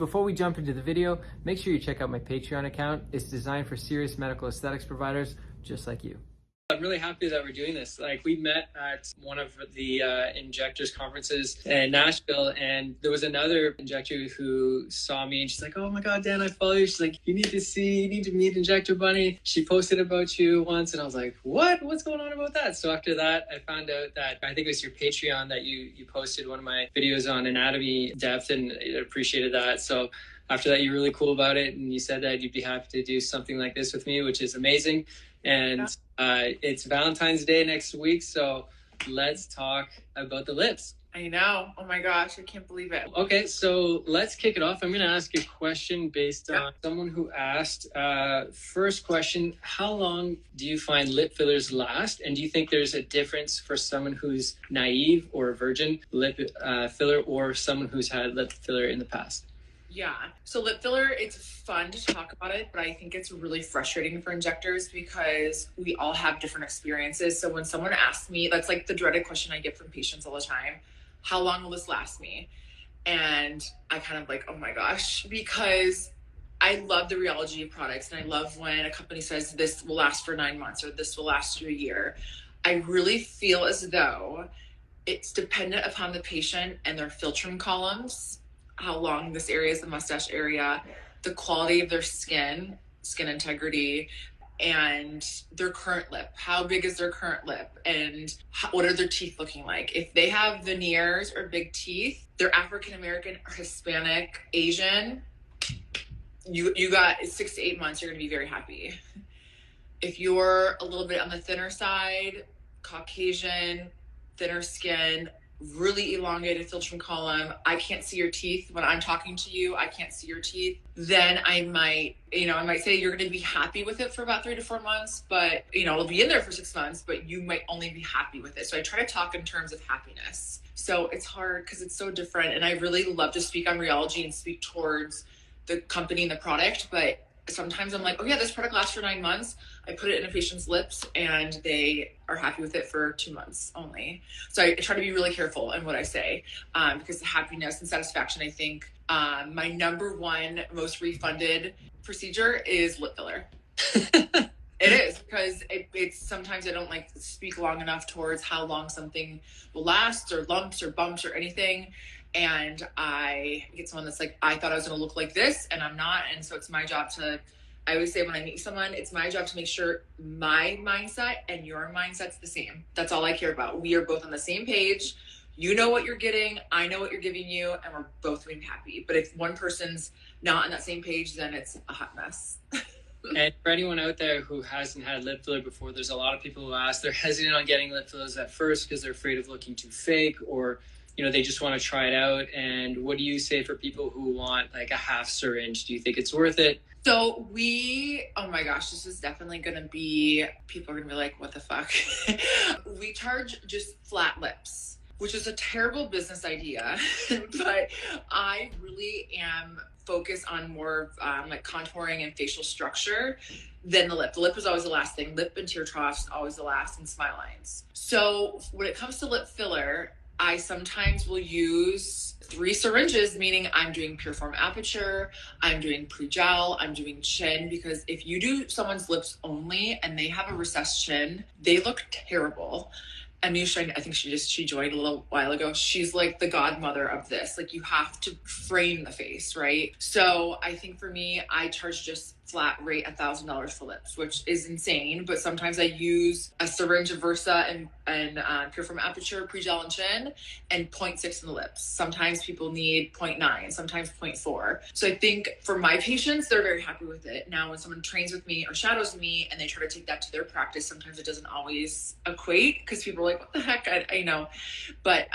before we jump into the video, make sure you check out my Patreon account. It's designed for serious medical aesthetics providers just like you. I'm really happy that we're doing this. Like, we met at one of the injectors conferences in Nashville, and there was another injector who saw me, and she's like, "Oh my God, Dan, I follow you." She's like, you need to meet Injector Bunny. She posted about you once, and I was like, what? What's going on about that? So after that, I found out that I think it was your Patreon that you posted one of my videos on anatomy depth, and I appreciated that. So after that, you're really cool about it, and you said that you'd be happy to do something like this with me, which is amazing. And it's Valentine's Day next week, so let's talk about the lips. I know. Oh my gosh, I can't believe it. Okay, so let's kick it off. I'm going to ask a question based on someone who asked. First question, how long do you find lip fillers last? And do you think there's a difference for someone who's naive or a virgin lip filler, or someone who's had lip filler in the past? Yeah. So lip filler, it's fun to talk about it, but I think it's really frustrating for injectors because we all have different experiences. So when someone asks me, that's like the dreaded question I get from patients all the time: how long will this last me? And I kind of like, oh my gosh, because I love the rheology of products, and I love when a company says this will last for 9 months or this will last you a year. I really feel as though it's dependent upon the patient and their filtrum columns, how long this area is, the mustache area, the quality of their skin integrity, and their current lip. How big is their current lip, and what are their teeth looking like? If they have veneers or big teeth, they're African American or Hispanic, Asian, you got 6 to 8 months, you're gonna be very happy. If you're a little bit on the thinner side, Caucasian, thinner skin, really elongated filtrum column, I can't see your teeth when I'm talking to you, I can't see your teeth, then I might say you're going to be happy with it for about 3 to 4 months, but it'll be in there for 6 months, but you might only be happy with it. So I try to talk in terms of happiness. So it's hard because it's so different, and I really love to speak on rheology and speak towards the company and the product, but sometimes I'm like, oh yeah, this product lasts for 9 months. I put it in a patient's lips and they are happy with it for 2 months only. So I try to be really careful in what I say, because the happiness and satisfaction, I think my number one most refunded procedure is lip filler. It is, because it's sometimes I don't like speak long enough towards how long something will last, or lumps or bumps or anything. And I get someone that's like, I thought I was going to look like this and I'm not. And so it's my job to, I always say when I meet someone, it's my job to make sure my mindset and your mindset's the same. That's all I care about. We are both on the same page. You know what you're getting, I know what you're giving you, and we're both being happy. But if one person's not on that same page, then it's a hot mess. And for anyone out there who hasn't had lip filler before, there's a lot of people who ask, they're hesitant on getting lip fillers at first because they're afraid of looking too fake, or they just want to try it out. And what do you say for people who want like a half syringe? Do you think it's worth it? So oh my gosh, this is definitely going to be, people are going to be like, what the fuck? We charge just flat lips, which is a terrible business idea, but I really am focused on more like contouring and facial structure than the lip. The lip is always the last thing. Lip and tear troughs always the last, and smile lines. So when it comes to lip filler, I sometimes will use 3 syringes, meaning I'm doing puriform aperture, I'm doing pre-gel, I'm doing chin, because if you do someone's lips only and they have a recessed chin, they look terrible. Anusha, I think she joined a little while ago. She's like the godmother of this. Like, you have to frame the face, right? So I think for me, I charge just flat rate $1,000 for lips, which is insane. But sometimes I use a syringe of Versa and puriform aperture, pre-gel and chin, and 0.6 in the lips. Sometimes people need 0.9, sometimes 0.4. So I think for my patients, they're very happy with it. Now, when someone trains with me or shadows me and they try to take that to their practice, sometimes it doesn't always equate, because people are like, what the heck? I know. But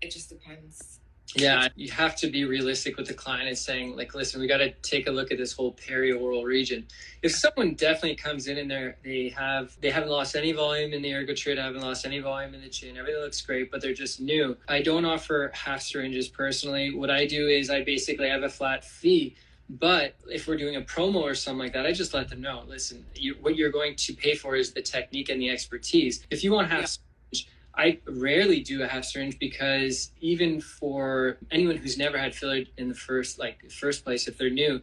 it just depends. Yeah, you have to be realistic with the client and saying, like, listen, we got to take a look at this whole perioral region. If someone definitely comes in and they haven't lost any volume in the ergotrade, haven't lost any volume in the chin, everything looks great, but they're just new, I don't offer half syringes personally. What I do is I basically have a flat fee. But if we're doing a promo or something like that, I just let them know, listen, what you're going to pay for is the technique and the expertise. If you want half syringe, I rarely do a half syringe because even for anyone who's never had filler in the first place, if they're new,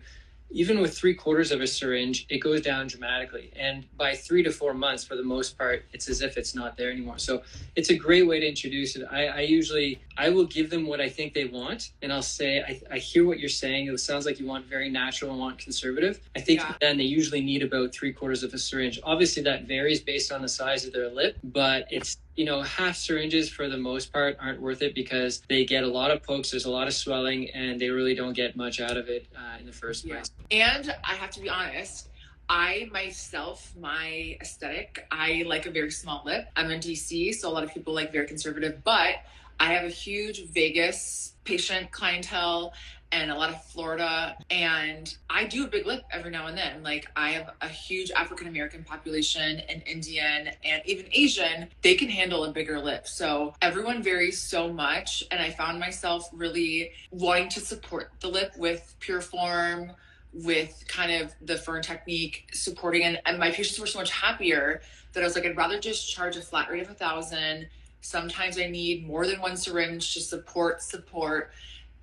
even with 3/4 of a syringe, it goes down dramatically. And by 3 to 4 months, for the most part, it's as if it's not there anymore. So it's a great way to introduce it. I will give them what I think they want. And I'll say, I hear what you're saying. It sounds like you want very natural and want conservative. I think then they usually need about 3/4 of a syringe. Obviously that varies based on the size of their lip, but it's, half syringes for the most part aren't worth it because they get a lot of pokes, there's a lot of swelling, and they really don't get much out of it in the first place. And I have to be honest, my aesthetic, I like a very small lip. I'm in DC, so a lot of people like very conservative, but I have a huge Vegas patient clientele and a lot of Florida, and I do a big lip every now and then. Like, I have a huge African-American population and Indian and even Asian. They can handle a bigger lip. So everyone varies so much. And I found myself really wanting to support the lip with Pureform, with kind of the Fern technique supporting, and my patients were so much happier that I was like, I'd rather just charge a flat rate of $1,000. Sometimes I need more than one syringe to support,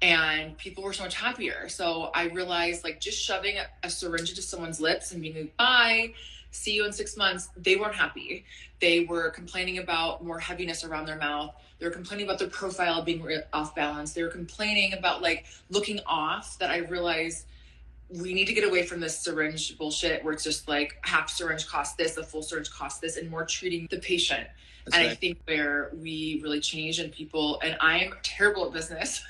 and people were so much happier. So I realized, like, just shoving a syringe into someone's lips and being like, bye, see you in 6 months, they weren't happy. They were complaining about more heaviness around their mouth. They were complaining about their profile being off balance. They were complaining about like looking off. That I realized we need to get away from this syringe bullshit where it's just like half syringe costs this, a full syringe costs this, and more treating the patient. That's and right. I think where we really change, and people, and I'm terrible at business.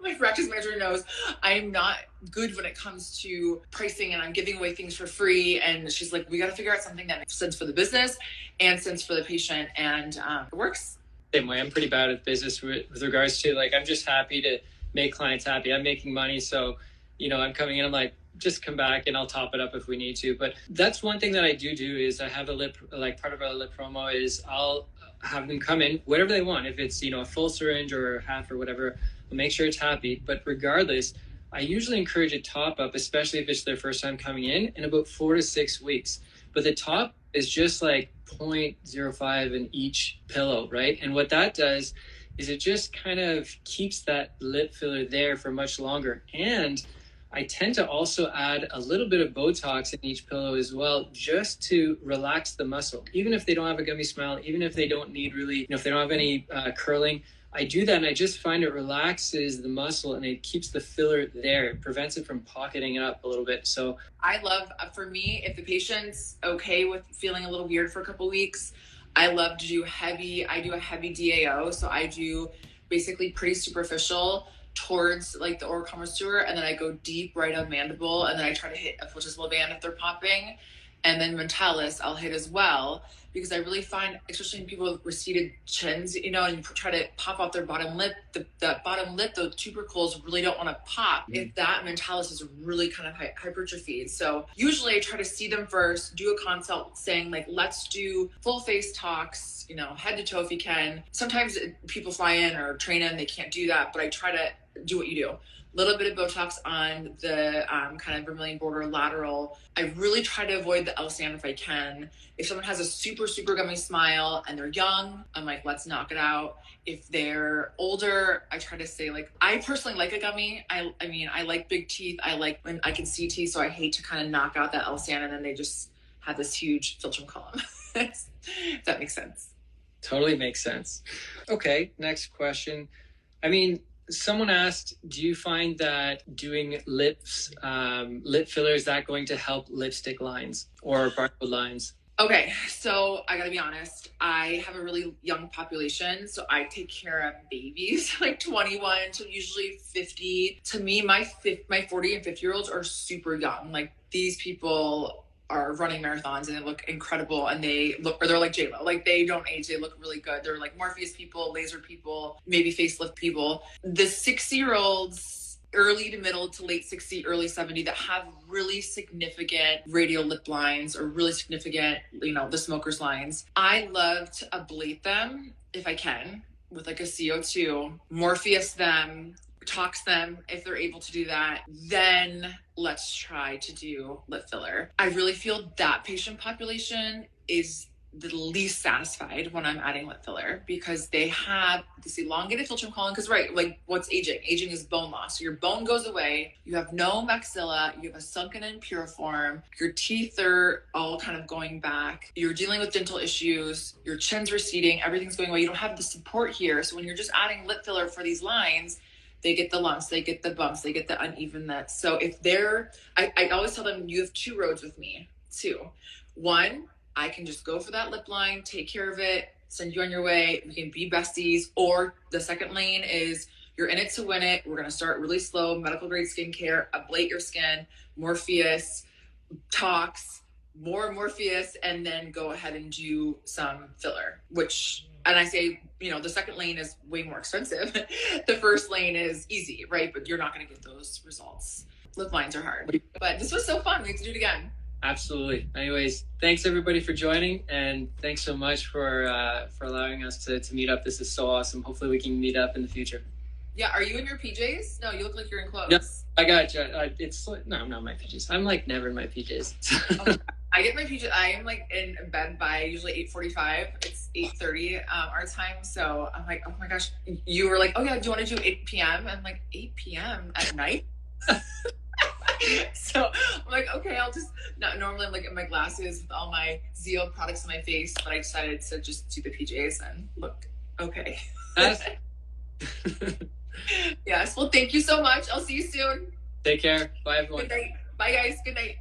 My practice manager knows I'm not good when it comes to pricing, and I'm giving away things for free. And she's like, we got to figure out something that makes sense for the business and sense for the patient. And it works. Same way. I'm pretty bad at business with regards to, like, I'm just happy to make clients happy. I'm making money. So, I'm coming in, I'm like, just come back and I'll top it up if we need to. But that's one thing that I do is I have a lip, like part of our lip promo is I'll have them come in, whatever they want. If it's, a full syringe or half or whatever, I'll make sure it's happy. But regardless, I usually encourage a top up, especially if it's their first time coming in about 4 to 6 weeks. But the top is just like 0.05 in each pillow, right? And what that does is it just kind of keeps that lip filler there for much longer. And I tend to also add a little bit of Botox in each pillow as well, just to relax the muscle. Even if they don't have a gummy smile, even if they don't need really, if they don't have any curling, I do that and I just find it relaxes the muscle and it keeps the filler there. It prevents it from pocketing it up a little bit. So I love, for me, if the patient's okay with feeling a little weird for a couple weeks, I love to do a heavy DAO. So I do basically pretty superficial towards like the oral commissure, and then I go deep right on mandible, and then I try to hit a flagellar band if they're popping, and then mentalis I'll hit as well, because I really find, especially in people with receded chins, and you try to pop out their bottom lip, that bottom lip, those tubercles really don't want to pop if that mentalis is really kind of hypertrophied. So usually I try to see them first, do a consult saying like, let's do full face talks, head to toe if you can. Sometimes people fly in or train in, they can't do that, but I try to do what you do. Little bit of Botox on the kind of vermilion border lateral. I really try to avoid the LSAN if I can. If someone has a super, super gummy smile and they're young, I'm like, let's knock it out. If they're older, I try to say like, I personally like a gummy. I mean, I like big teeth. I like when I can see teeth, so I hate to kind of knock out that LSAN and then they just have this huge philtrum column. If that makes sense. Totally makes sense. Okay, next question. I mean, someone asked, do you find that doing lip filler, is that going to help lipstick lines or barcode lines? Okay, so I gotta be honest, I have a really young population, so I take care of babies, like 21 to usually 50. To me, my 40 and 50-year-olds are super young. Like, these people are running marathons and they look incredible, and they're like J-Lo. Like, they don't age, they look really good. They're like Morpheus people, laser people, maybe facelift people. The 60-year-olds, early to middle to late 60, early 70, that have really significant radial lip lines or really significant, the smoker's lines, I love to ablate them if I can with like a CO2, Morpheus them, tox them if they're able to do that. Then let's try to do lip filler. I really feel that patient population is the least satisfied when I'm adding lip filler because they have this elongated philtrum column. Because right, like what's aging? Aging is bone loss. So your bone goes away. You have no maxilla. You have a sunken and piriform. Your teeth are all kind of going back. You're dealing with dental issues. Your chin's receding. Everything's going away. You don't have the support here. So when you're just adding lip filler for these lines, they get the lumps, they get the bumps, they get the unevenness. So if I always tell them, you have two roads with me. Two. One, I can just go for that lip line, take care of it, send you on your way. We can be besties. Or the second lane is you're in it to win it. We're going to start really slow, medical grade skincare, ablate your skin, Morpheus, tox, more Morpheus, and then go ahead and do some filler, and I say, the second lane is way more expensive. The first lane is easy, right? But you're not going to get those results. Lip lines are hard. But this was so fun. We have to do it again. Absolutely. Anyways, thanks everybody for joining, and thanks so much for allowing us to meet up. This is so awesome. Hopefully we can meet up in the future. Yeah. Are you in your PJs? No, you look like you're in clothes. No, I got you. No, I'm not in my PJs. I'm like never in my PJs. I get my PJs. I am like in bed by usually 8:45. It's 8:30 our time. So I'm like, oh my gosh. You were like, oh yeah, do you want to do 8 p.m.? I'm like, 8 p.m. at night? So I'm like, okay, I'll just not normally I'm like in my glasses with all my Zeo products on my face, but I decided to just do the PJs and look okay. Yes. Well, thank you so much. I'll see you soon. Take care. Bye everyone. Good night. Bye guys. Good night.